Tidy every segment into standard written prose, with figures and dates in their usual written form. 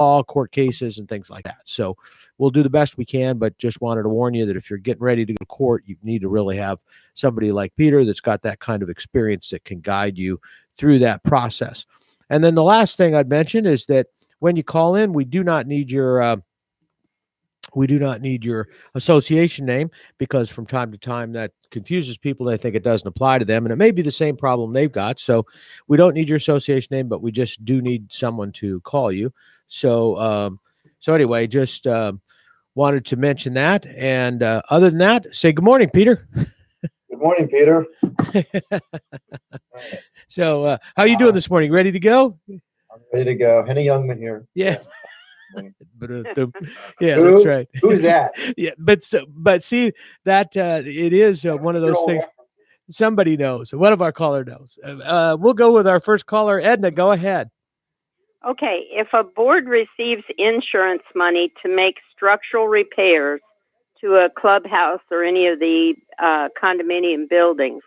law, court cases, and things like that. So we'll do the best we can, but just wanted to warn you that if you're getting ready to go to court, you need to really have somebody like Peter that's got that kind of experience that can guide you through that process. And then the last thing I'd mention is that when you call in, we do not need your association name, because from time to time that confuses people. They think it doesn't apply to them, and it may be the same problem they've got. So we don't need your association name, but we just do need someone to call you. So anyway, just wanted to mention that. And other than that, say good morning, Peter. Good morning, Peter. So how are you doing this morning? Ready to go? I'm ready to go. Henny Youngman here. Yeah. Yeah, that's right. Who's that? Yeah, but see that it is one of those things. Somebody knows. One of our caller knows. We'll go with our first caller, Edna. Go ahead. Okay, if a board receives insurance money to make structural repairs to a clubhouse or any of the condominium buildings,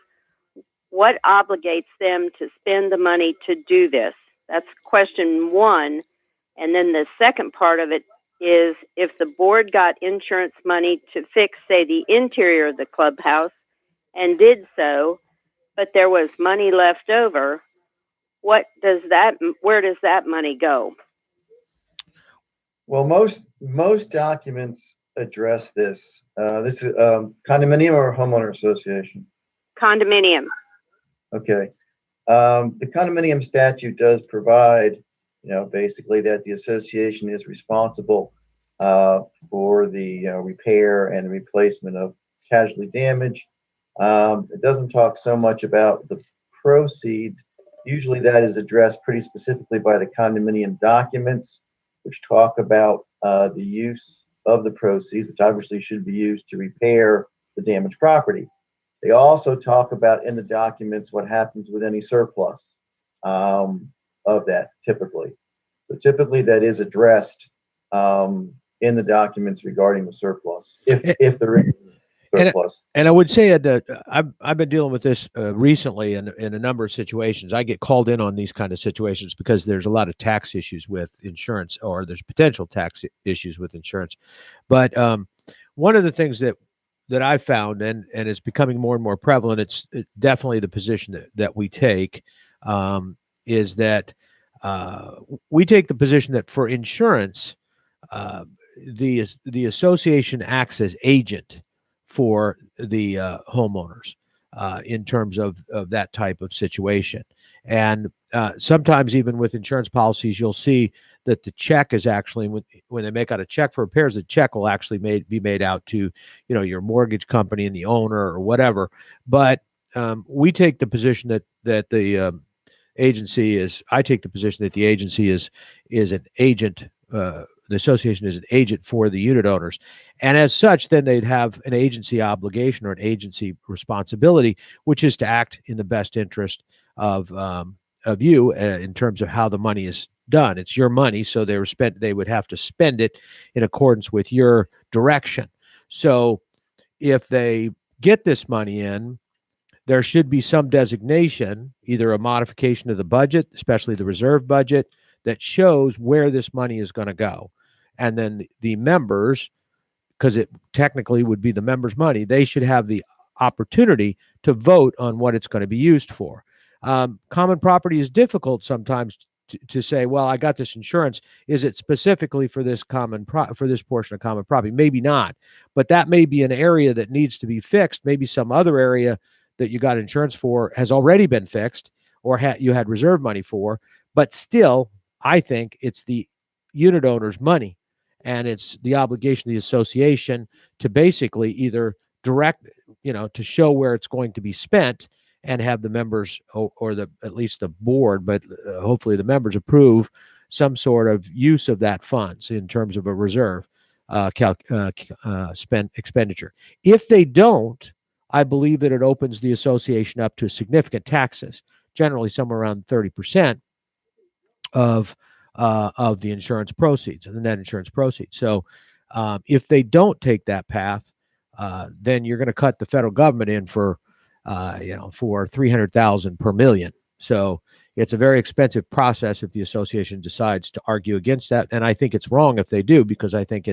what obligates them to spend the money to do this? That's question one. And then the second part of it is, if the board got insurance money to fix, say, the interior of the clubhouse and did so, but there was money left over, where does that money go? Well, most documents address this. This is condominium or homeowner association? Condominium. Okay. The condominium statute does provide, basically that the association is responsible for the repair and replacement of casualty damage. It doesn't talk so much about the proceeds. Usually that is addressed pretty specifically by the condominium documents, which talk about the use of the proceeds, which obviously should be used to repair the damaged property. They also talk about in the documents what happens with any surplus of that typically. So typically that is addressed in the documents regarding the surplus, if there is surplus. And I would say I've been dealing with this recently in a number of situations. I get called in on these kind of situations because there's a lot of tax issues with insurance, or there's potential tax issues with insurance. But one of the things that I've found, and it's becoming more and more prevalent, it's definitely the position that we take, is that we take the position that for insurance, the association acts as agent for the homeowners in terms of that type of situation. And sometimes even with insurance policies, you'll see that the check is actually, when they make out a check for repairs, the check will actually be made out to, your mortgage company and the owner or whatever. But we take the position that the agency is, I take the position that the agency is an agent, the association is an agent for the unit owners. And as such, then they'd have an agency obligation or an agency responsibility, which is to act in the best interest of you in terms of how the money is done. It's your money, so they would have to spend it in accordance with your direction. So if they get this money in, there should be some designation, either a modification of the budget, especially the reserve budget, that shows where this money is going to go. And then the members, because it technically would be the members' money, they should have the opportunity to vote on what it's going to be used for. Common property is difficult sometimes to say, well, I got this insurance. Is it specifically for this for this portion of common property? Maybe not, but that may be an area that needs to be fixed. Maybe some other area that you got insurance for has already been fixed, or you had reserve money for, but still, I think it's the unit owner's money, and it's the obligation of the association to basically either direct, to show where it's going to be spent and have the members or at least the board, but hopefully the members approve some sort of use of that funds in terms of a reserve expenditure. If they don't, I believe that it opens the association up to significant taxes, generally somewhere around 30% of the insurance proceeds, of the net insurance proceeds. So if they don't take that path, then you're going to cut the federal government in for $300,000 per million. So it's a very expensive process if the association decides to argue against that. And I think it's wrong if they do, because I think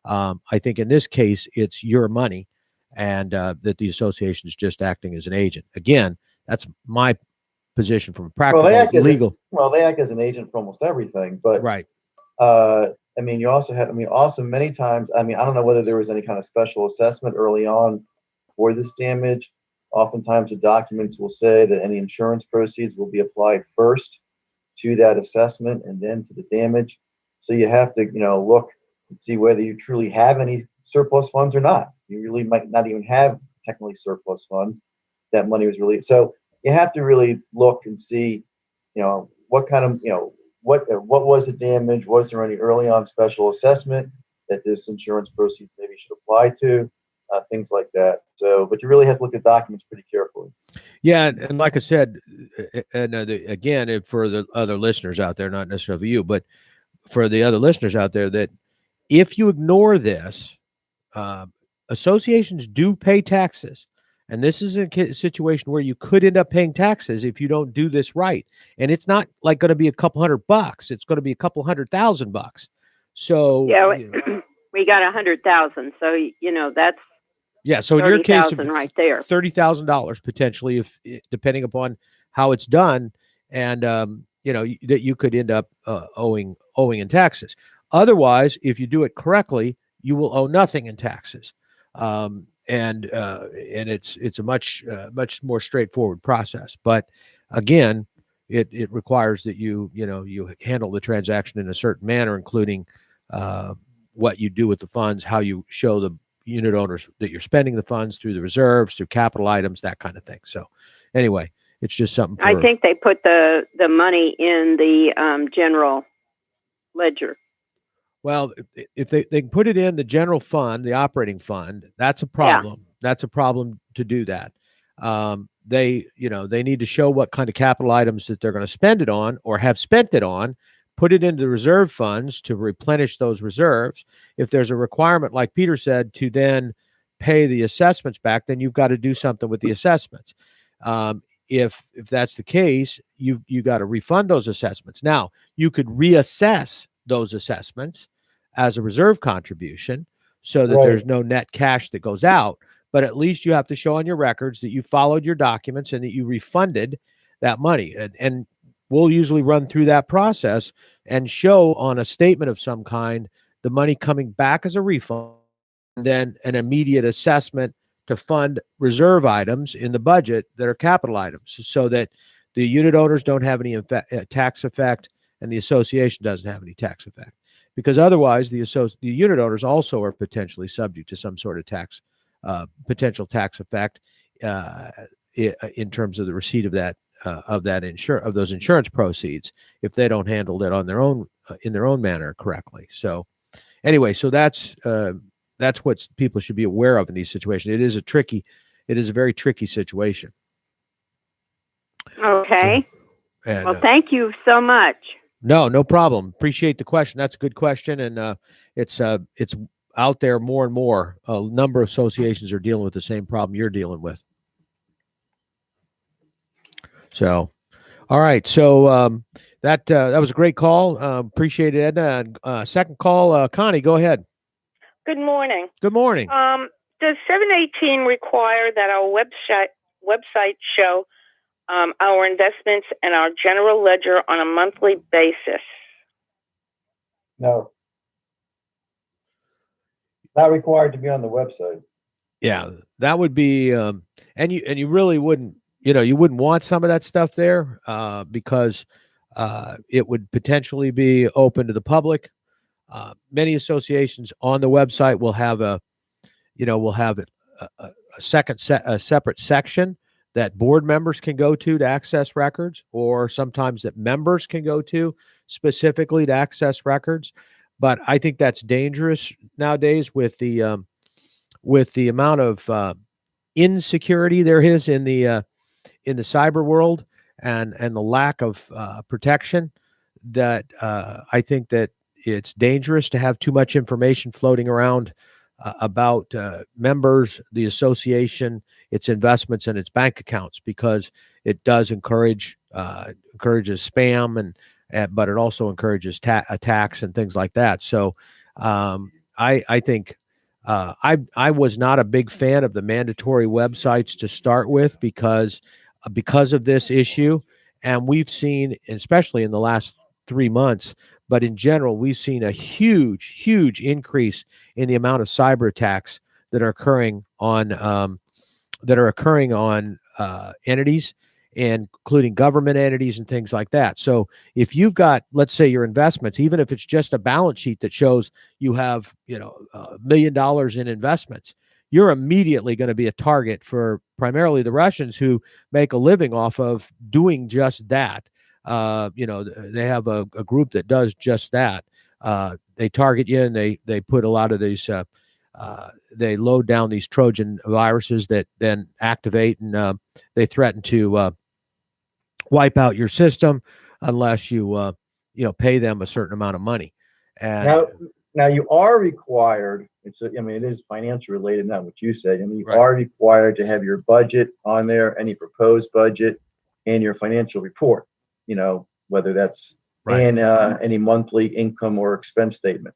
I think in this case, it's your money, and that the association is just acting as an agent. Again, that's my position from a Well, practical, legal. they act as an agent for almost everything, but Right. I mean, you also have, I mean, also many times, I mean, I don't know whether there was any kind of special assessment early on for this damage. Oftentimes, the documents will say that any insurance proceeds will be applied first to that assessment and then to the damage. So you have to, look and see whether you truly have any surplus funds or not. You really might not even have technically surplus funds. That money was released. So you have to really look and see, what kind of, what was the damage? Was there any early on special assessment that this insurance proceeds maybe should apply to? Things like that. So, but you really have to look at documents pretty carefully. Yeah, and like I said, and again, for the other listeners out there, not necessarily you, but for the other listeners out there, that if you ignore this, associations do pay taxes. And this is a situation where you could end up paying taxes if you don't do this right. And it's not like going to be a couple $100. It's going to be a couple $100,000. So yeah, we got 100,000. So that's so in your case, right there, $30,000 potentially, if depending upon how it's done, and that you could end up owing in taxes. Otherwise, if you do it correctly, you will owe nothing in taxes. And it's a much more straightforward process. But again, it requires that you handle the transaction in a certain manner, including what you do with the funds, how you show the unit owners that you're spending the funds through the reserves, through capital items, that kind of thing. So anyway, it's just something. I think they put the money in the general ledger. Well, if they can put it in the general fund, the operating fund, that's a problem. Yeah. That's a problem to do that. They need to show what kind of capital items that they're going to spend it on or have spent it on, put it into the reserve funds to replenish those reserves. If there's a requirement, like Peter said, to then pay the assessments back, then you've got to do something with the assessments. If that's the case, you got to refund those assessments. Now, you could reassess those assessments as a reserve contribution so that there's no net cash that goes out, but at least you have to show on your records that you followed your documents and that you refunded that money. And we'll usually run through that process and show on a statement of some kind the money coming back as a refund, and then an immediate assessment to fund reserve items in the budget that are capital items, so that the unit owners don't have any tax effect and the association doesn't have any tax effect. Because otherwise, the unit owners also are potentially subject to some sort of potential tax effect in terms of the receipt of those insurance proceeds if they don't handle it on their own in their own manner correctly. So anyway, so that's what people should be aware of in these situations. It is a very tricky situation. Okay. Well, thank you so much. No problem. Appreciate the question. That's a good question, and it's out there more and more. A number of associations are dealing with the same problem you're dealing with. So, all right. So that was a great call. Appreciate it, Edna. Second call, Connie. Go ahead. Good morning. Good morning. Does 718 require that our website show our investments and our general ledger on a monthly basis? No. Not required to be on the website. Yeah, that would be, and you really wouldn't, you wouldn't want some of that stuff there because it would potentially be open to the public. Many associations on the website will have a separate section that board members can go to access records, or sometimes that members can go to specifically to access records. But I think that's dangerous nowadays with the amount of insecurity there is in the cyber world and the lack of protection. That I think that it's dangerous to have too much information floating around about members, the association, its investments, and its bank accounts, because it does encourages spam, but it also encourages attacks and things like that. So I think I was not a big fan of the mandatory websites to start with because of this issue, and we've seen, especially in the last 3 months, but in general, we've seen a huge increase in the amount of cyber attacks that are occurring on entities, including government entities and things like that. So if you've got, let's say, your investments, even if it's just a balance sheet that shows you have, $1 million in investments, you're immediately going to be a target for primarily the Russians, who make a living off of doing just that. They have a group that does just that. They target you, and they put a lot of these. They load down these Trojan viruses that then activate, and they threaten to wipe out your system unless you pay them a certain amount of money. And now you are required. It is financial related, not what you said. You Right. are required to have your budget on there, any proposed budget, and your financial report. Whether that's Right. in any monthly income or expense statement.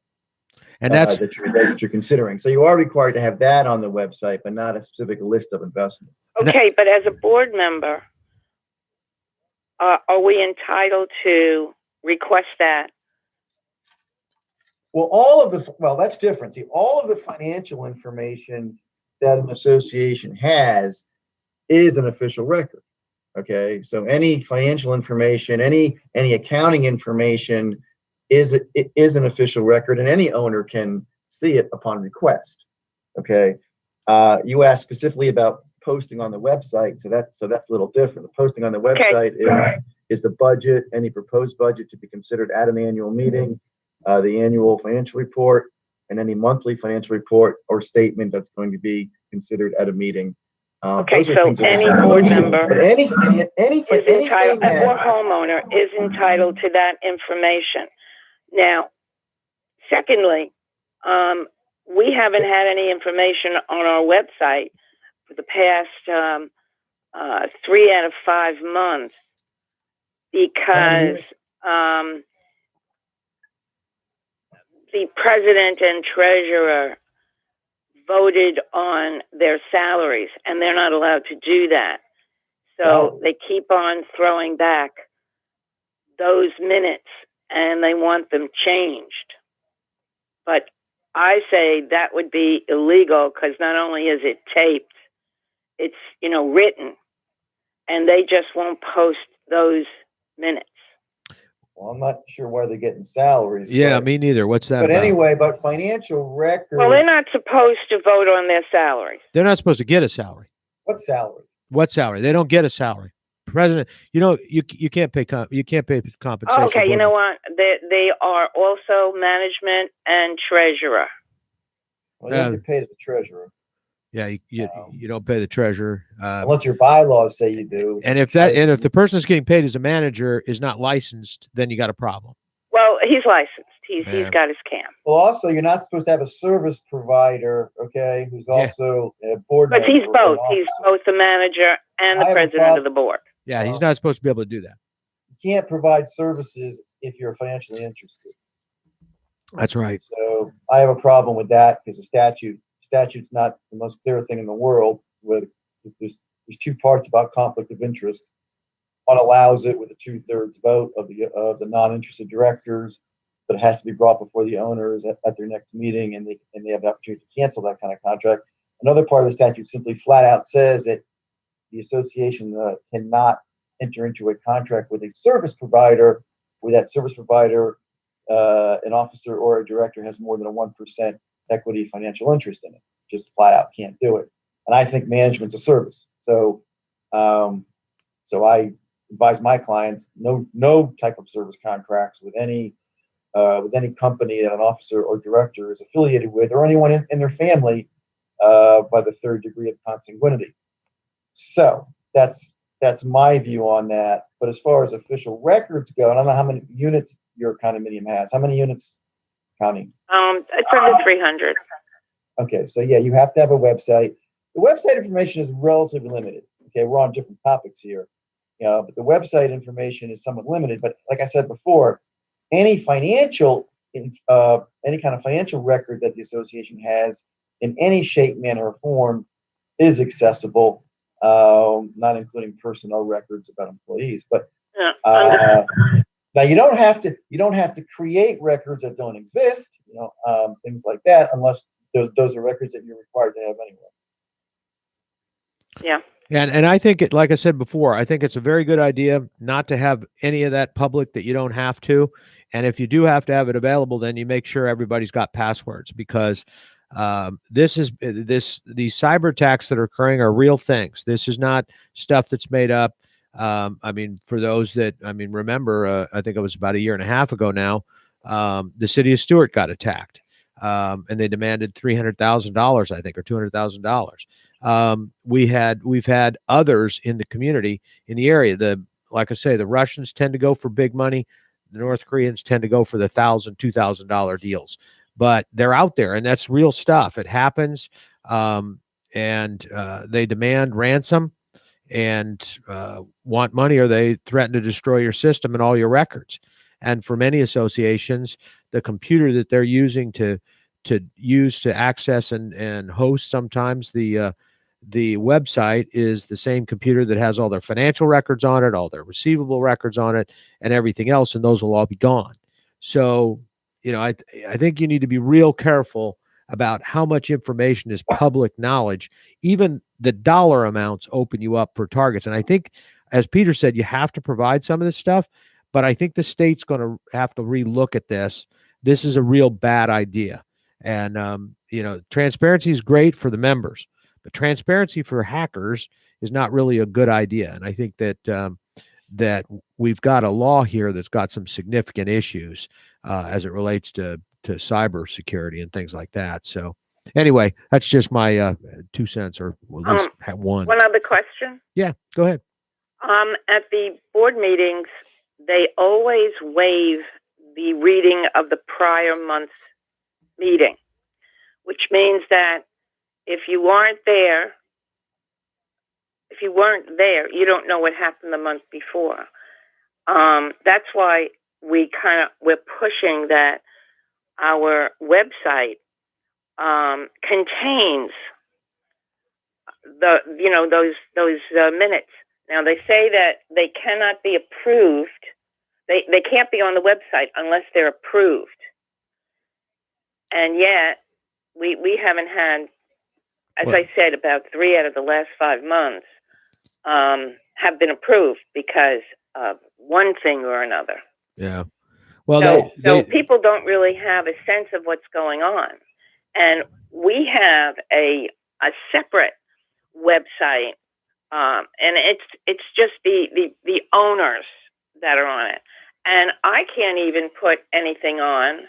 And that's that you're considering. So you are required to have that on the website, but not a specific list of investments. Okay, but as a board member, are we entitled to request that? Well, that's different. See, all of the financial information that an association has is an official record. Okay, so any financial information, any accounting information is an official record, and any owner can see it upon request. Okay, you asked specifically about posting on the website, so that's a little different. The posting on the website is the budget, any proposed budget to be considered at an annual meeting, the annual financial report, and any monthly financial report or statement that's going to be considered at a meeting. Okay, so any board member or homeowner is entitled to that information. Now, secondly, we haven't had any information on our website for the past 3 out of 5 months because the president and treasurer voted on their salaries, and they're not allowed to do that. So they keep on throwing back those minutes, and they want them changed. But I say that would be illegal, because not only is it taped, it's written, and they just won't post those minutes. Well, I'm not sure why they're getting salaries. Yeah, me neither. What's that But about? anyway, but financial records. Well, they're not supposed to vote on their salaries. They're not supposed to get a salary. What salary? What salary? They don't get a salary. President, you can't pay compensation. Okay, you know what? They are also management and treasurer. Well, you get paid as a treasurer. Yeah, you don't pay the treasurer unless your bylaws say you do. And if the person that's getting paid as a manager is not licensed, then you got a problem. Well, he's licensed. He's got his CAM. Well, also, you're not supposed to have a service provider, okay, who's also a board member. But he's both. He's both the manager and the president of the board. Yeah, he's not supposed to be able to do that. You can't provide services if you're financially interested. That's right. So I have a problem with that, because the statute's not the most clear thing in the world. There's 2 parts about conflict of interest. One allows it with a 2/3 vote of the non-interested directors, but it has to be brought before the owners at their next meeting, and they have the opportunity to cancel that kind of contract. Another part of the statute simply flat out says that the association cannot enter into a contract with a service provider where that service provider, an officer or a director, has more than a 1% equity financial interest in it. Just flat out can't do it. And I think management's a service. So I advise my clients no type of service contracts with any company that an officer or director is affiliated with, or anyone in their family by the 3rd degree of consanguinity. So that's my view on that. But as far as official records go, I don't know how many units your condominium has. How many units, counting? It's under 300. Okay, so yeah, you have to have a website. The website information is relatively limited. Okay, we're on different topics here, but the website information is somewhat limited. But like I said before, any any kind of financial record that the association has in any shape, manner, or form is accessible, not including personnel records about employees. But Yeah. now you don't have to create records that don't exist, things like that, unless those are records that you're required to have anyway. Yeah. And I think it, like I said before, I think it's a very good idea not to have any of that public that you don't have to. And if you do have to have it available, then you make sure everybody's got passwords, because these cyber attacks that are occurring are real things. This is not stuff that's made up. I mean, for those that, remember, I think it was about a year and a half ago now, the city of Stewart got attacked. And they demanded $300,000, I think, or $200,000. We've had others in the community in the area. Like I say, the Russians tend to go for big money. The North Koreans tend to go for the $1,000, $2,000 deals, but they're out there, and that's real stuff. It happens, and they demand ransom and want money, or they threaten to destroy your system and all your records. And for many associations, the computer that they're using to use to access and host sometimes the website is the same computer that has all their financial records on it, all their receivable records on it, and everything else, and those will all be gone. So, I think you need to be real careful about how much information is public knowledge. Even the dollar amounts open you up for targets. And I think, as Peter said, you have to provide some of this stuff, but I think the state's going to have to relook at this. This is a real bad idea. And, transparency is great for the members, but transparency for hackers is not really a good idea. And I think that we've got a law here that's got some significant issues as it relates to cyber security and things like that. So anyway, that's just my 2 cents, or at least one. One other question. Yeah, go ahead. At the board meetings, they always waive the reading of the prior month's meeting, which means that if you weren't there, you don't know what happened the month before. That's why we're pushing that our website contains those minutes. Now they say that they cannot be approved. They can't be on the website unless they're approved. And yet we haven't had, as I said, about 3 out of the last 5 months have been approved because of one thing or another. Yeah. Well, so people don't really have a sense of what's going on. And we have a separate website, and it's just the owners that are on it. And I can't even put anything on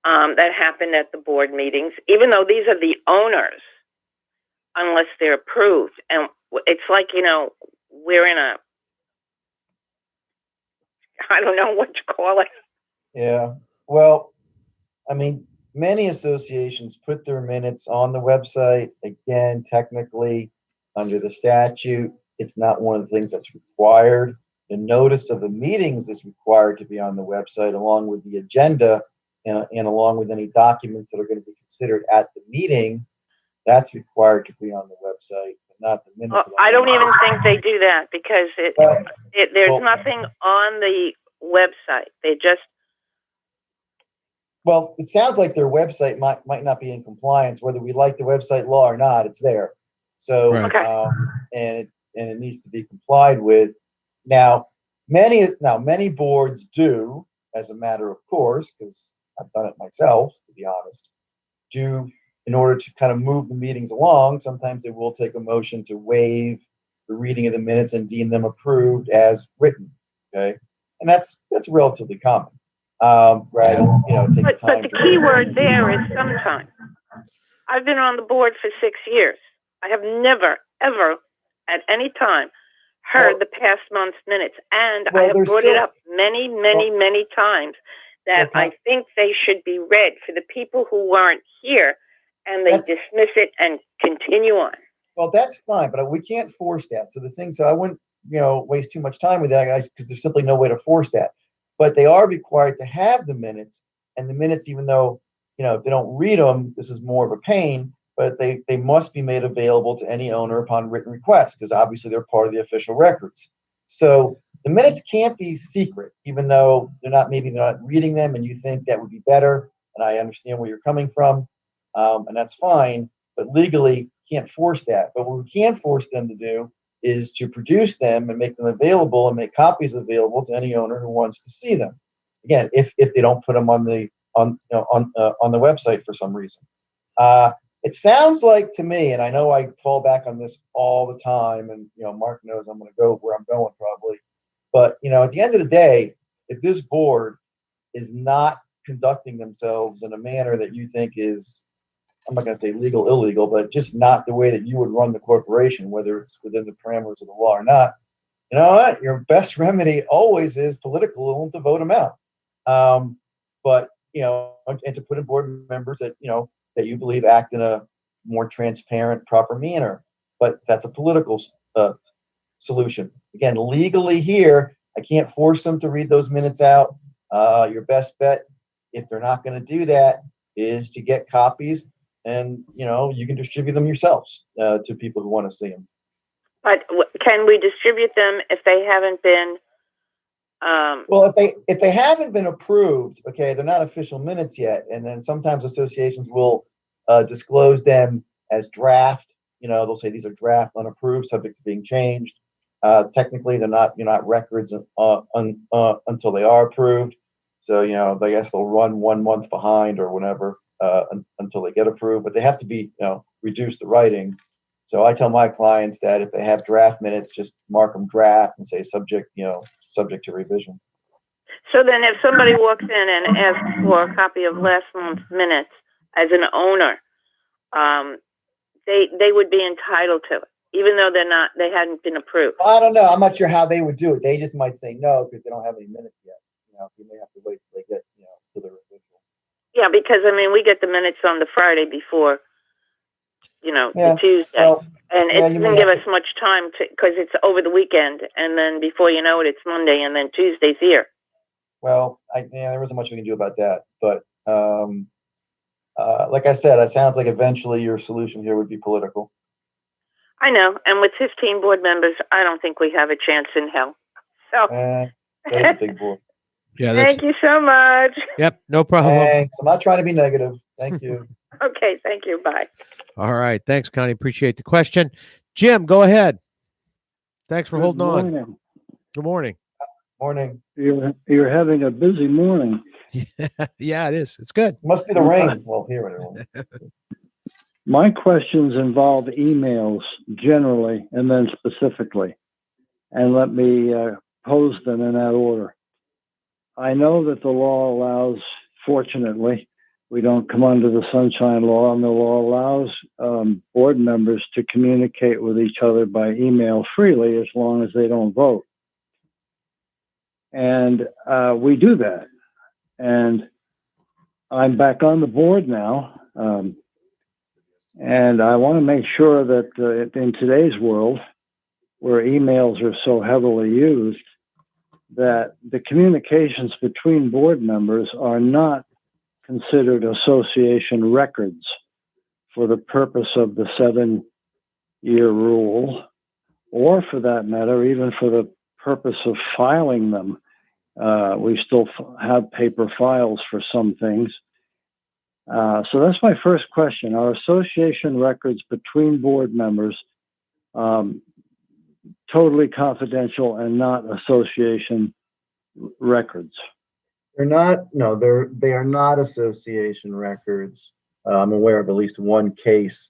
that happened at the board meetings, even though these are the owners, unless they're approved. And it's like, we're in I don't know what to call it. Yeah. Well, many associations put their minutes on the website. Again, technically, under the statute, it's not one of the things that's required. The notice of the meetings is required to be on the website, along with the agenda and along with any documents that are going to be considered at the meeting. That's required to be on the website, but not the minutes. Well, I don't even think they do that because there's nothing on the website. They just. Well, it sounds like their website might not be in compliance, whether we like the website law or not. It's there, so right. And it needs to be complied with. Now, many boards do, as a matter of course, because I've done it myself, to be honest, in order to kind of move the meetings along. Sometimes they will take a motion to waive the reading of the minutes and deem them approved as written. Okay, and that's relatively common. Right? But the key word there is sometimes. I've been on the board for 6 years. I have never, ever, at any time, heard the past month's minutes, and I have brought it up many, many times that I think they should be read for the people who weren't here and they dismiss it and continue on. Well, that's fine, but we can't force that. So I wouldn't, waste too much time with that, guys, because there's simply no way to force that. But they are required to have the minutes, and the minutes, even though, if they don't read them, this is more of a pain, but they must be made available to any owner upon written request, because obviously they're part of the official records. So the minutes can't be secret, even though maybe they're not reading them, and you think that would be better. And I understand where you're coming from, and that's fine. But legally, can't force that. But what we can force them to do is to produce them and make them available and make copies available to any owner who wants to see them. Again, if they don't put them on the website for some reason. It sounds like to me, and I know I fall back on this all the time, and Mark knows I'm going to go where I'm going probably. But at the end of the day, if this board is not conducting themselves in a manner that you think is, I'm not going to say legal, illegal, but just not the way that you would run the corporation, whether it's within the parameters of the law or not, you know what? Your best remedy always is political and to vote them out. But and to put in board members that that you believe act in a more transparent, proper manner. But that's a political solution. Again, legally here, I can't force them to read those minutes out. Your best bet, if they're not going to do that, is to get copies, and you can distribute them yourselves to people who want to see them. But can we distribute them if they haven't been? Well, if they haven't been approved, okay, they're not official minutes yet, and then sometimes associations will disclose them as draft. They'll say these are draft, unapproved, subject to being changed. Technically, they're not records until they are approved. So I guess they'll run 1 month behind or whatever until they get approved. But they have to be reduced to writing. So I tell my clients that if they have draft minutes, just mark them draft and say subject to revision. So then if somebody walks in and asks for a copy of last month's minutes as an owner, they would be entitled to it, even though they hadn't been approved. I don't know. I'm not sure how they would do it. They just might say no because they don't have any minutes yet. You may have to wait till they get to the revision. Yeah, because we get the minutes on the Friday before, the Tuesday. Well, and it doesn't give us much time because it's over the weekend, and then before you know it, it's Monday, and then Tuesday's here. Well, there isn't much we can do about that. But like I said, it sounds like eventually your solution here would be political. I know, and with 15 board members, I don't think we have a chance in hell. So that's a big board. Yeah. Thank you so much. Yep, no problem. Thanks. I'm not trying to be negative. Thank you. Okay, thank you. Bye. All right. Thanks, Connie. Appreciate the question. Jim, go ahead. Thanks for holding on. Good morning. Morning. You're having a busy morning. Yeah, it is. It's good. Must be the rain. Well, here it is. My questions involve emails generally and then specifically. And let me pose them in that order. I know that the law allows, fortunately, we don't come under the Sunshine Law, and the law allows board members to communicate with each other by email freely as long as they don't vote. And we do that. And I'm back on the board now. And I want to make sure that in today's world, where emails are so heavily used, that the communications between board members are not considered association records for the purpose of the 7-year rule, or for that matter, even for the purpose of filing them. We still have paper files for some things. So that's my first question. Are association records between board members totally confidential and not association records? They are not association records. I'm aware of at least one case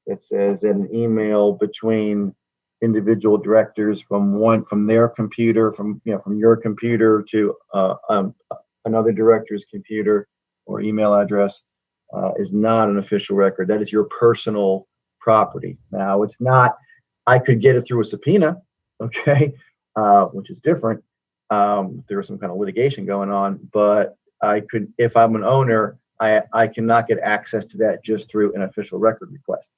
that says an email between individual directors from their computer, from your computer to another director's computer or email address is not an official record. That is your personal property. Now, it's not. I could get it through a subpoena, okay, which is different. There was some kind of litigation going on, but I could, if I'm an owner, I cannot get access to that just through an official record request.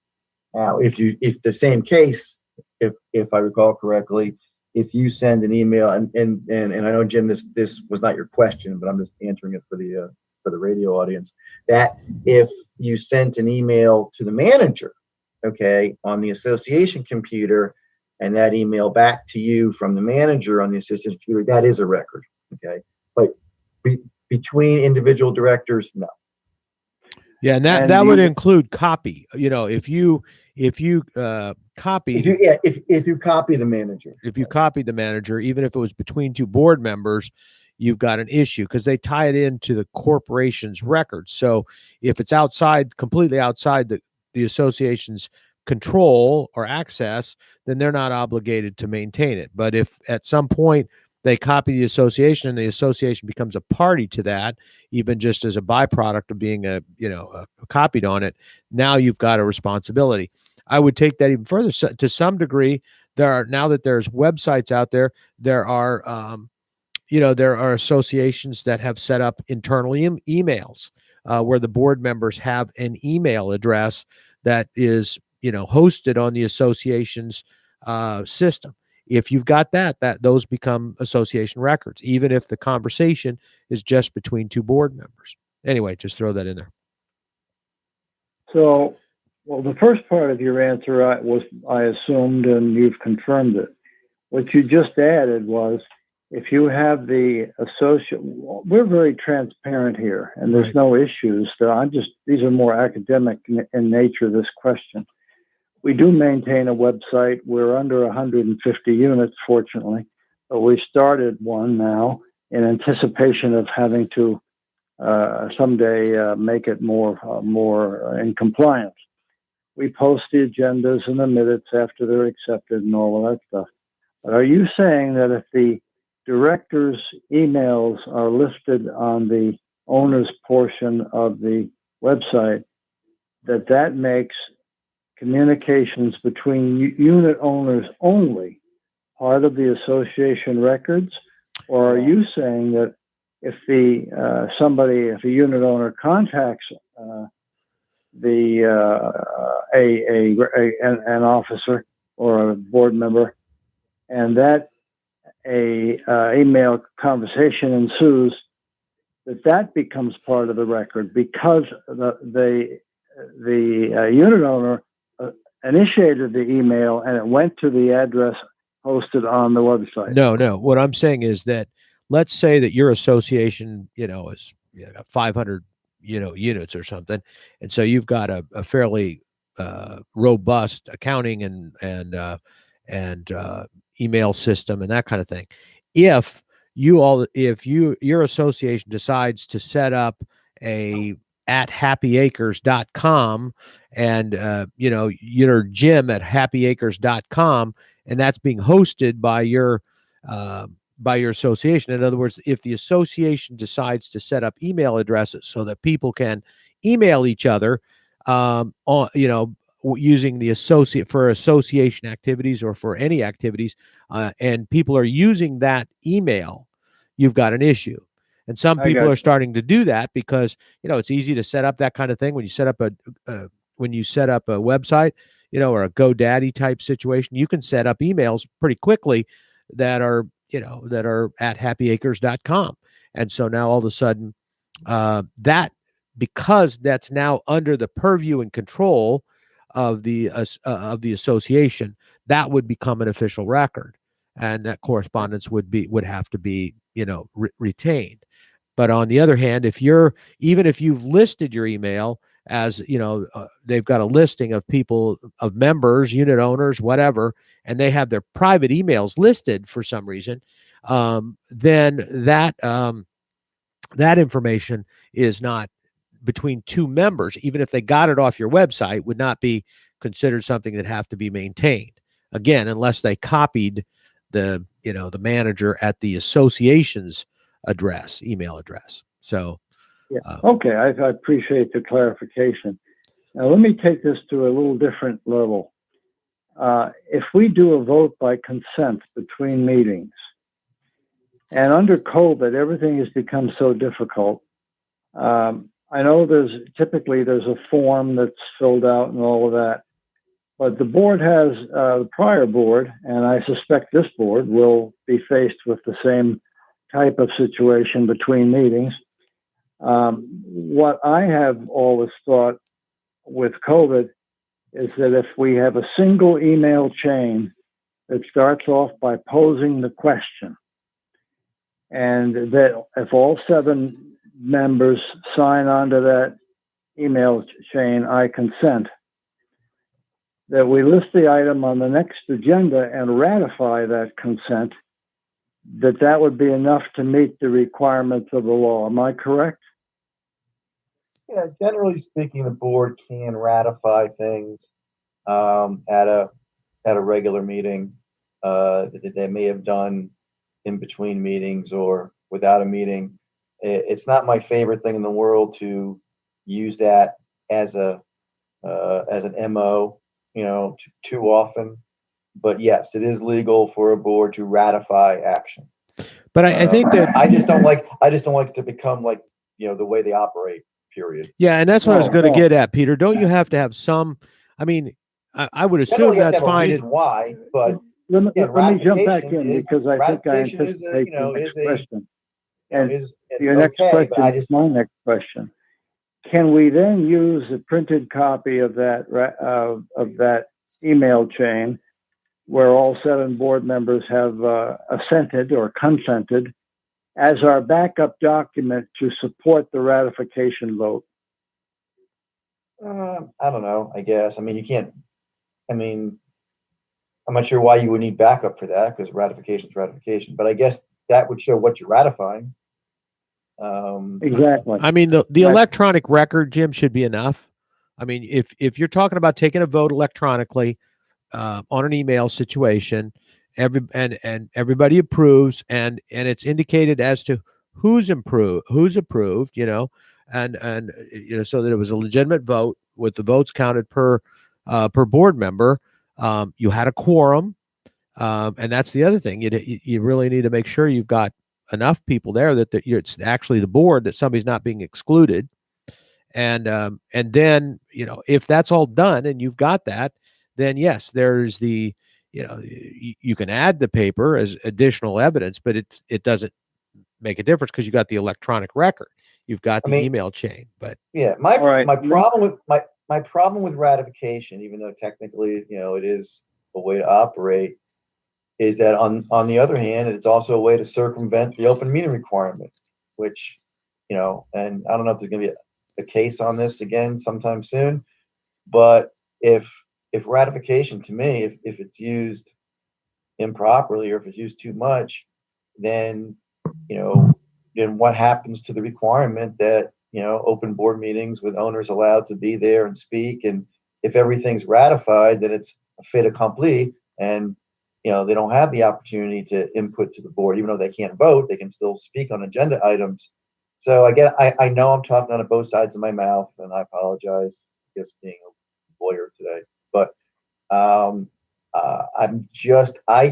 Now, if the same case, if I recall correctly, if you send an email, and I know, Jim, this was not your question, but I'm just answering it for the radio audience, that if you sent an email to the manager, okay, on the association computer, and that email back to you from the manager on the association computer, that is a record, okay? But between individual directors, no. Yeah, and that And that do would you- include copy. If you copied, If you copy the manager, if you copied the manager, even if it was between two board members, you've got an issue because they tie it into the corporation's records. So if it's completely outside the association's control or access, then they're not obligated to maintain it. But if at some point they copy the association and the association becomes a party to that, even just as a byproduct of being copied on it, now you've got a responsibility. I would take that even further. So, to some degree, now that there's websites out there, there are associations that have set up internally emails where the board members have an email address that is hosted on the association's system. If you've got that those become association records, even if the conversation is just between two board members. Anyway, just throw that in there. So, well, the first part of your answer I assumed, and you've confirmed it. What you just added was, if you have the associate, we're very transparent here, and there's Right. no issues. These are more academic in nature, this question. We do maintain a website. We're under 150 units, fortunately, but we started one now in anticipation of having to someday make it more in compliance. We post the agendas and the minutes after they're accepted and all of that stuff. But are you saying that if the directors' emails are listed on the owner's portion of the website, that makes communications between unit owners only part of the association records? Or are you saying that if if a unit owner contacts an officer or a board member, and that email conversation ensues, that becomes part of the record because the unit owner initiated the email and it went to the address posted on the website? No. What I'm saying is that, let's say that your association, is 500, units or something, and so you've got a fairly robust accounting and email system and that kind of thing. If your association decides to set up a at happyacres.com and you're Jim at happyacres.com, and that's being hosted by your association. In other words, if the association decides to set up email addresses so that people can email each other using the association activities or for any activities, and people are using that email, you've got an issue. And some people are starting to do that because it's easy to set up that kind of thing when you set up a website, or a GoDaddy type situation. You can set up emails pretty quickly that are at happyacres.com. And so now all of a sudden, because that's now under the purview and control of the association, that would become an official record, and that correspondence would have to be retained. But on the other hand, even if you've listed your email as they've got a listing of people, of members, unit owners, whatever, and they have their private emails listed for some reason, then that information is not between two members. Even if they got it off your website, would not be considered something that have to be maintained, again, unless they copied the manager at the association's email address. So yeah. Okay, I appreciate the clarification. Now let me take this to a little different level. If we do a vote by consent between meetings, and under COVID everything has become so difficult, I know typically there's a form that's filled out and all of that, but the board has, the prior board, and I suspect this board will be faced with the same type of situation between meetings. What I have always thought with COVID is that if we have a single email chain that starts off by posing the question, and that if all 7 members sign onto that email chain, I consent, that we list the item on the next agenda and ratify that consent, that would be enough to meet the requirements of the law. Am I correct? Yeah, generally speaking, the board can ratify things at a regular meeting that they may have done in between meetings or without a meeting. It's not my favorite thing in the world to use that as an MO, too often. But yes, it is legal for a board to ratify action. But I think that I just don't like it to become like the way they operate. Period. yeah, and that's what I was No, going to no. get at, Peter. Don't you have to have some? I mean, I would assume Generally, you have that's to have a fine. reason why, but Let me jump back ratification in is- because I think I ratification is a, anticipate the next is a- question. And is your next okay, but question is my next question. Can we then use a printed copy of that email chain where all 7 board members have assented or consented as our backup document to support the ratification vote? I don't know. I guess. I mean, you can't. I mean, I'm not sure why you would need backup for that because ratification is ratification. But I guess that would show what you're ratifying. Exactly. I mean, the electronic record, Jim, should be enough. I mean, if you're talking about taking a vote electronically on an email situation, and everybody approves, and it's indicated as to who's approved, and so that it was a legitimate vote with the votes counted per board member. You had a quorum, and that's the other thing. You really need to make sure you've got enough people there that it's actually the board, that somebody's not being excluded. And then, if that's all done and you've got that, then yes, there's you can add the paper as additional evidence, but it doesn't make a difference because you got the electronic record, you've got the email chain. But yeah, my problem with ratification, even though technically it is a way to operate, is that on the other hand, it's also a way to circumvent the open meeting requirement, which and I don't know if there's going to be a case on this again sometime soon, but if ratification, to me, if it's used improperly or if it's used too much, then then what happens to the requirement that open board meetings with owners allowed to be there and speak? And if everything's ratified, then it's a fait accompli, and they don't have the opportunity to input to the board. Even though they can't vote, they can still speak on agenda items. So again, I know I'm talking out of both sides of my mouth, and I apologize, just being a lawyer today. But I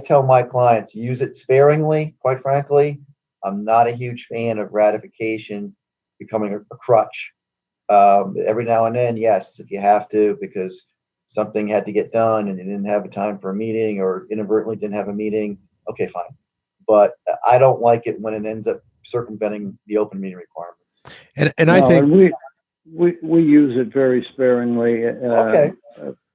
tell my clients, use it sparingly. Quite frankly, I'm not a huge fan of ratification becoming a crutch. Every now and then, yes, if you have to, because something had to get done and you didn't have a time for a meeting or inadvertently didn't have a meeting, okay, fine. But I don't like it when it ends up circumventing the open meeting requirements. And I think we use it very sparingly. Okay.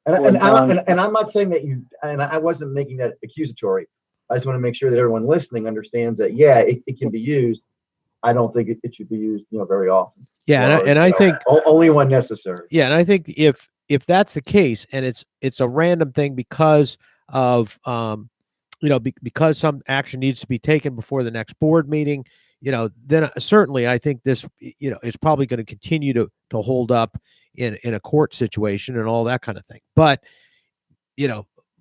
And I'm not saying that I wasn't making that accusatory. I just want to make sure that everyone listening understands that, yeah, it can be used. I don't think it should be used, very often. Yeah, and I think only when necessary. Yeah, and I think if that's the case, and it's a random thing because of because some action needs to be taken before the next board meeting, then certainly I think this is probably going to continue to hold up in a court situation and all that kind of thing. But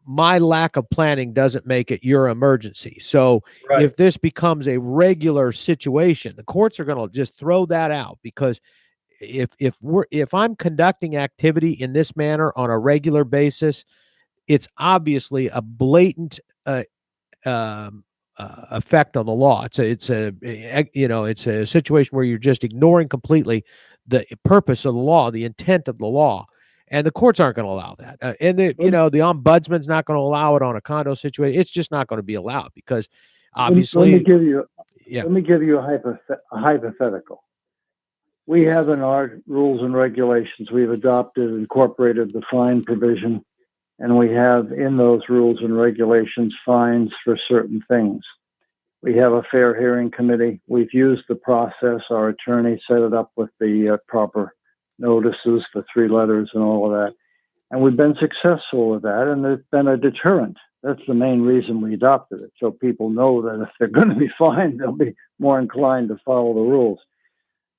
my lack of planning doesn't make it your emergency. So Right. If this becomes a situation, the courts are going to just throw that out, because if I'm conducting activity in this manner on a regular basis, it's obviously a blatant effect on the law. It's a situation where you're just ignoring completely the purpose of the law, the intent of the law. And the courts aren't going to allow that. And the ombudsman's not going to allow it on a condo situation. It's just not going to be allowed because obviously. Let me give you a hypothetical. We have in our rules and regulations, we've incorporated the fine provision, and we have in those rules and regulations fines for certain things. We have a fair hearing committee. We've used the process. Our attorney set it up with the proper notices, the 3 letters and all of that. And we've been successful with that, and there's been a deterrent. That's the main reason we adopted it. So people know that if they're going to be fined, they'll be more inclined to follow the rules.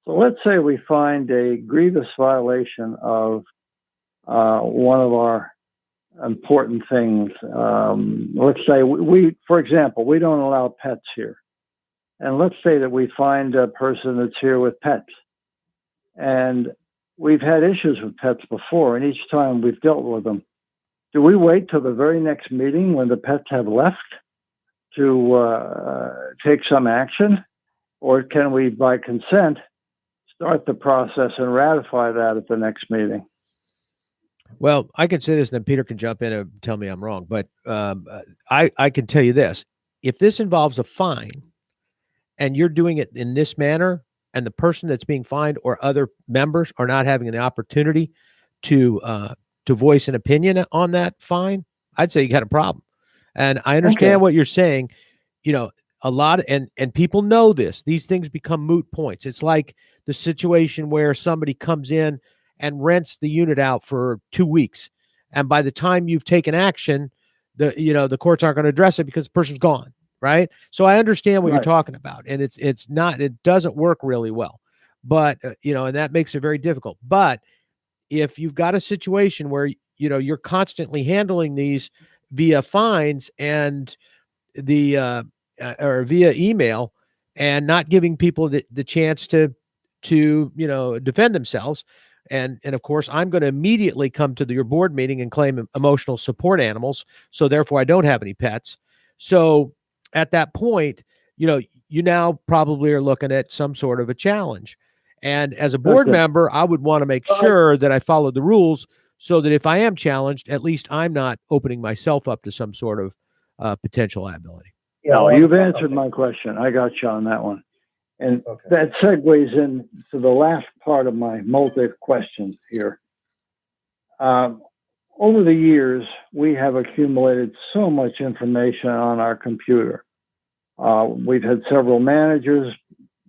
So let's say we find a grievous violation of one of our important things. Let's say for example, we don't allow pets here. And let's say that we find a person that's here with pets. And we've had issues with pets before, and each time we've dealt with them. Do we wait till the very next meeting when the pets have left to take some action? Or can we, by consent, start the process and ratify that at the next meeting? Well, I can say this, and then Peter can jump in and tell me I'm wrong. But I can tell you this. If this involves a fine and you're doing it in this manner, and the person that's being fined or other members are not having the opportunity to voice an opinion on that fine, I'd say you got a problem. And I understand what you're saying. A lot of, and people know this. These things become moot points. It's like the situation where somebody comes in and rents the unit out for 2 weeks, and by the time you've taken action, the courts aren't going to address it because the person's gone. Right. So I understand what you're talking about, and it doesn't work really well, but and that makes it very difficult. But if you've got a situation where, you're constantly handling these via fines and or via email and not giving people the chance to defend themselves. And of course, I'm going to immediately come to your board meeting and claim emotional support animals. So therefore I don't have any pets. So at that point, you now probably are looking at some sort of a challenge. And as a board member, I would want to make sure that I follow the rules so that if I am challenged, at least I'm not opening myself up to some sort of potential liability. Yeah, you've answered my question. I got you on that one. And that segues into the last part of my multi-question here. Over the years, we have accumulated so much information on our computer. We've had several managers.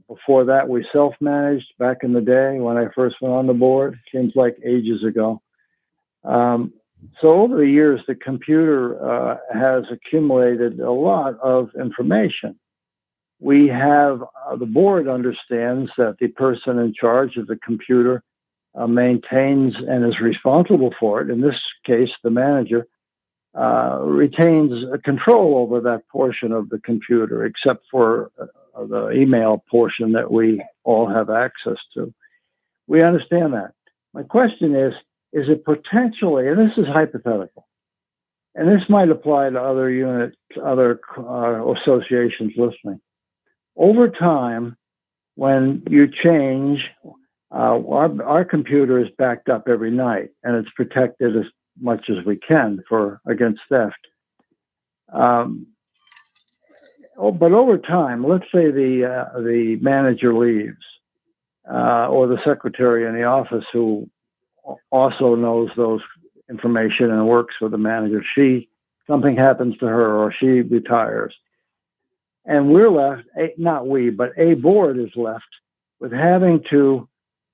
Before that, we self-managed back in the day when I first went on the board. Seems like ages ago. So over the years, the computer has accumulated a lot of information. We have, the board understands that the person in charge of the computer maintains and is responsible for it. In this case, the manager retains control over that portion of the computer, except for the email portion that we all have access to. We understand that. My question is it potentially, and this is hypothetical, and this might apply to other units, other associations listening. Over time, when you change, our computer is backed up every night, and it's protected as much as we can against theft. But over time, let's say the manager leaves, or the secretary in the office who also knows those information and works with the manager. Something happens to her, or she retires, and we're left. Not we, but a board is left with having to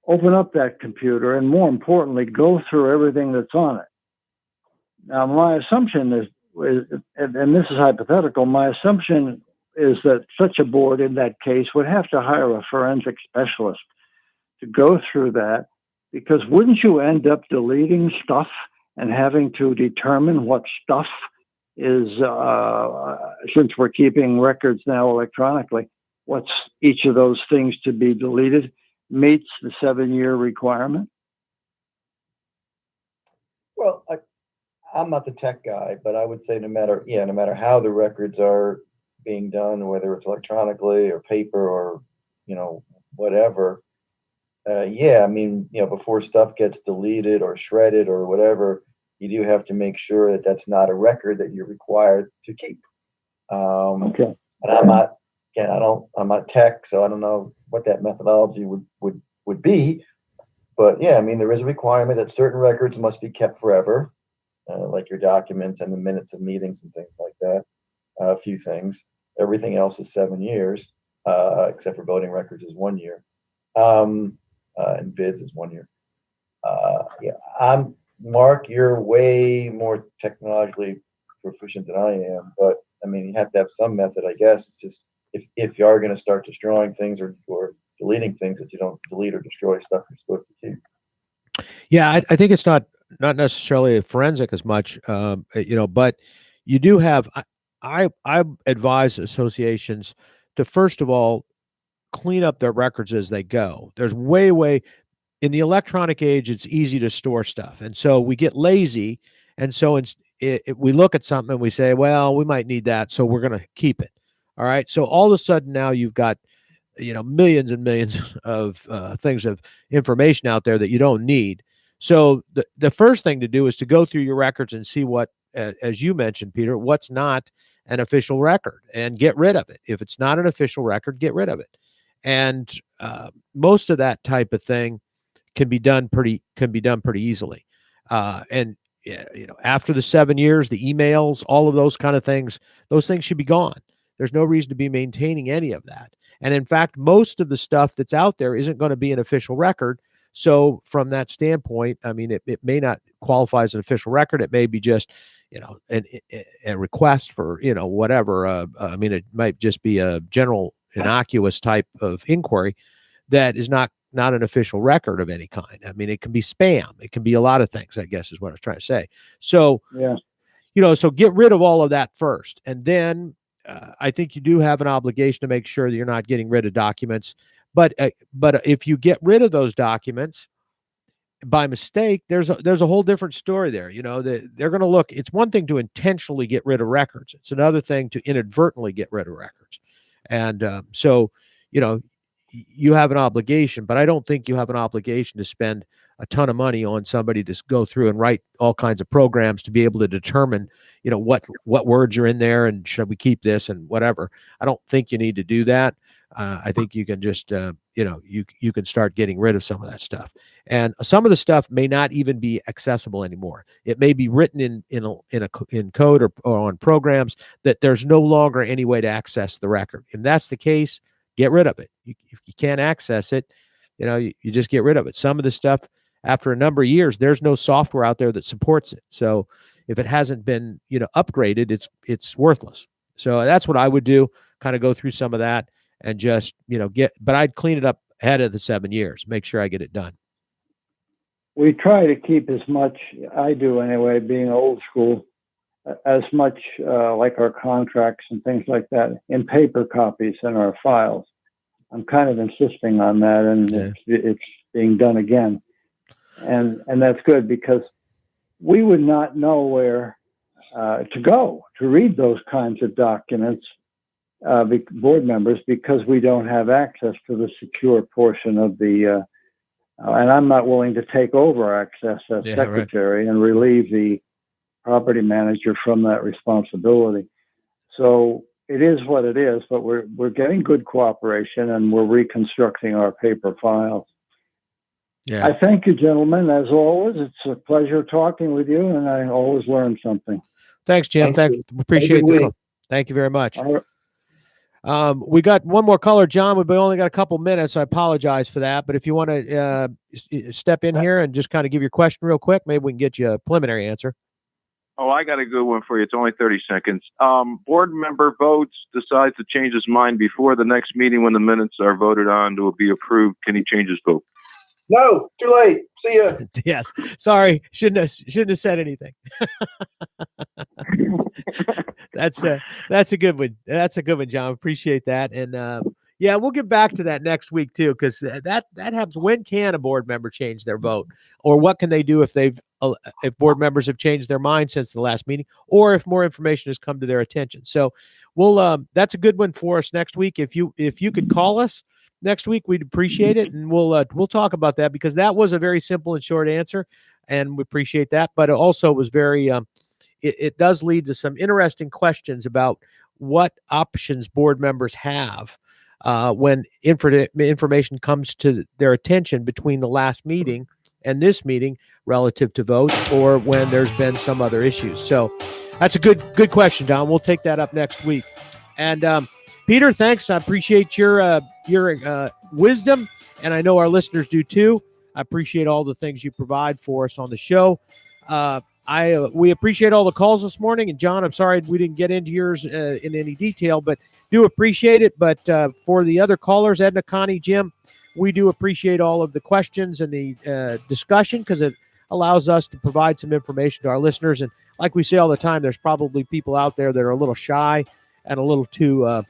open up that computer and, more importantly, go through everything that's on it. Now, my assumption is, and this is hypothetical, my assumption is that such a board in that case would have to hire a forensic specialist to go through that, because wouldn't you end up deleting stuff and having to determine what stuff is, since we're keeping records now electronically, what's each of those things to be deleted meets the 7-year requirement? Well, I'm not the tech guy, but I would say no matter how the records are being done, whether it's electronically or paper or, whatever, yeah, I mean, before stuff gets deleted or shredded or whatever, you do have to make sure that that's not a record that you're required to keep. Okay. And I'm not, again, I'm not tech, so I don't know what that methodology would be. But yeah, I mean, there is a requirement that certain records must be kept forever, like your documents and the minutes of meetings and things like that. A few things. Everything else is 7 years, except for voting records is 1 year, and bids is 1 year. Yeah, Mark. You're way more technologically proficient than I am, but I mean, you have to have some method, I guess. Just if you are going to start destroying things or deleting things, that you don't delete or destroy stuff you're supposed to keep. Yeah, I think it's not necessarily a forensic as much, but you do have. I advise associations to first of all clean up their records as they go. There's way in the electronic age, it's easy to store stuff, and so we get lazy, and so we look at something and we say, well, we might need that, so we're going to keep it. All right, so all of a sudden now you've got millions and millions of things of information out there that you don't need. So the first thing to do is to go through your records and see what, as you mentioned, Peter, what's not an official record and get rid of it. If it's not an official record, get rid of it. And most of that type of thing can be done pretty easily. And after the 7 years, the emails, all of those kind of things, those things should be gone. There's no reason to be maintaining any of that. And in fact, most of the stuff that's out there isn't going to be an official record. So from that standpoint, I mean, it may not qualify as an official record. It may be just, a request for, whatever. I mean, it might just be a general innocuous type of inquiry that is not an official record of any kind. I mean, it can be spam. It can be a lot of things, I guess is what I was trying to say. So, Yeah. So get rid of all of that first. And then I think you do have an obligation to make sure that you're not getting rid of documents. But if you get rid of those documents by mistake, there's a whole different story there. They're going to look. It's one thing to intentionally get rid of records. It's another thing to inadvertently get rid of records. And so, you have an obligation, but I don't think you have an obligation to spend a ton of money on somebody to go through and write all kinds of programs to be able to determine, what words are in there and should we keep this and whatever. I don't think you need to do that. I think you can just, you can start getting rid of some of that stuff. And some of the stuff may not even be accessible anymore. It may be written in code or on programs that there's no longer any way to access the record. If that's the case, get rid of it. If you can't access it, you just get rid of it. Some of the stuff, after a number of years, there's no software out there that supports it. So if it hasn't been, upgraded, it's worthless. So that's what I would do, kind of go through some of that and just, but I'd clean it up ahead of the 7 years, make sure I get it done. We try to keep as much, I do anyway, being old school, as much like our contracts and things like that in paper copies in our files. I'm kind of insisting on that, and it's being done again. And that's good, because we would not know where to go to read those kinds of documents, board members, because we don't have access to the secure portion of the, and I'm not willing to take over access as secretary and relieve the property manager from that responsibility. So it is what it is, but we're getting good cooperation, and we're reconstructing our paper files. Yeah. I thank you, gentlemen. As always, it's a pleasure talking with you, and I always learn something. Thanks, Jim. Appreciate the call. Thank you very much. We got one more caller, John. We've only got a couple minutes. I apologize for that, but if you want to step in here and just kind of give your question real quick, maybe we can get you a preliminary answer. Oh, I got a good one for you. It's only 30 seconds. Board member votes, decides to change his mind before the next meeting when the minutes are voted on to be approved. Can he change his vote? No, too late. See ya. Yes. Sorry. Shouldn't have said anything. That's a good one. That's a good one, John. Appreciate that. And yeah, we'll get back to that next week too, because that happens. When can a board member change their vote, or what can they do if board members have changed their mind since the last meeting, or if more information has come to their attention? So we'll that's a good one for us next week. If you could call us next week, we'd appreciate it, and we'll talk about that, because that was a very simple and short answer, and we appreciate that. But it also was very it does lead to some interesting questions about what options board members have when information comes to their attention between the last meeting and this meeting relative to votes, or when there's been some other issues. So that's a good question, Don. We'll take that up next week. And Peter, thanks. I appreciate your wisdom, and I know our listeners do too. I appreciate all the things you provide for us on the show. We appreciate all the calls this morning. And John, I'm sorry we didn't get into yours in any detail, but do appreciate it. But for the other callers, Edna, Connie, Jim, we do appreciate all of the questions and the discussion, because it allows us to provide some information to our listeners. And like we say all the time, there's probably people out there that are a little shy and a little too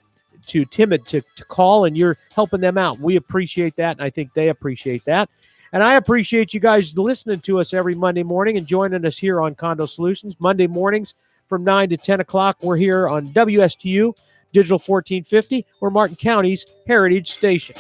timid to call, and you're helping them out. We appreciate that, and I think they appreciate that. And I appreciate you guys listening to us every Monday morning and joining us here on Condo Solutions. Monday mornings from 9 to 10 o'clock, we're here on WSTU Digital 1450. We're Martin County's Heritage Station.